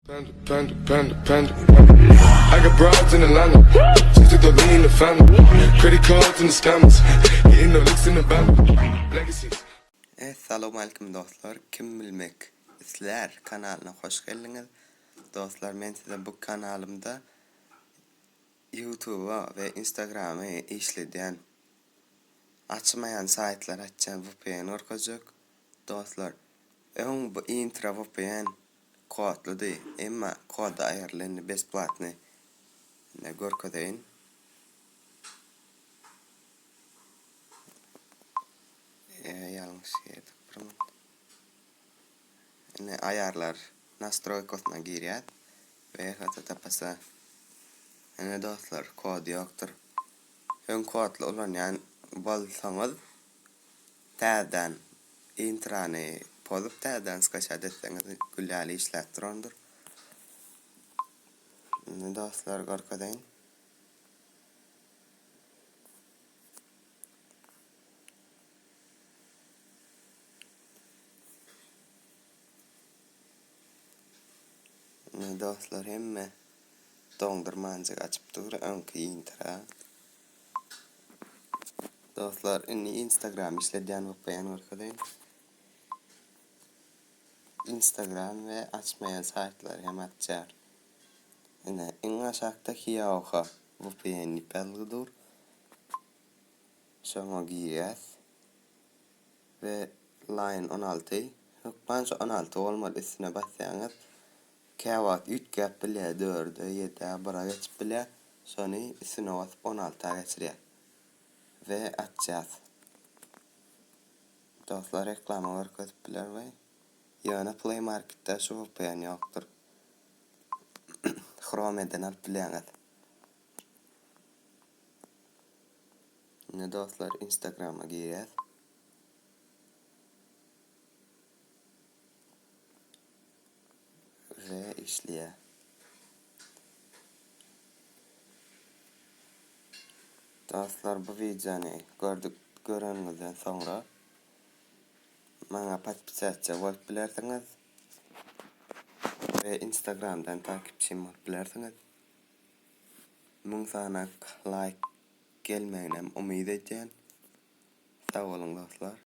Panda. I got broads in Atlanta. Just took the lean in the family. Credit cards and the scammers. Getting no licks in the band. Legacies. Assalamu alaykum dostlar. Kim bilmek sizler kanalına hoş geldiniz. Dostlar, men size bu kanalımda YouTube'a ve Instagram'a işlediyen açmayan saytlar açan VPN orkacak. Dostlar, bu intra VPN kodlu değil. Ama kod ayarlarını besplatny ne görködeyin. Yanlış yedik. Ne ayarlar nastroykosuna girýär ve hata tapasa. Dostlar, kod yoktur. Kodlu olan yani bolsaňyz täzeden intrany pozup täzeden skaşat etseňiz güllali işlätdirondur. Dostlar, gorkadyň. Dostlar, hemme doňdurmanjyk açyp dur, öňki intra. Dostlar, Instagram işledýän VPN orkadaýyn. Instagram ve açmayan saytlar hem açar. En aşağıdaki yaoha VPN'i pelgidur. Şoňa girýäs ve line 16. Hukmança 16 olmaly üstüne bassaňyz. Käwat 3 gap bile 4 7 bara geçip bile şonu üstüne basyp 16'a geçirýär. Ve açacağız. Dostlar, reklama var kötüpler ve yana Play Market'ta şu VPN yoktur. Chrome'den alıp bileňiz. Dostlar, Instagram'a girýäs. Ve işleýär. Dostlar, bu videony görenizden sonra maňa podpisatsiýa bolup bilersiňiz ve Instagram'dan takipçim bolup bilersiňiz. Muň sanak like gelmeýinem umyt edýän. Sag bolun dostlar.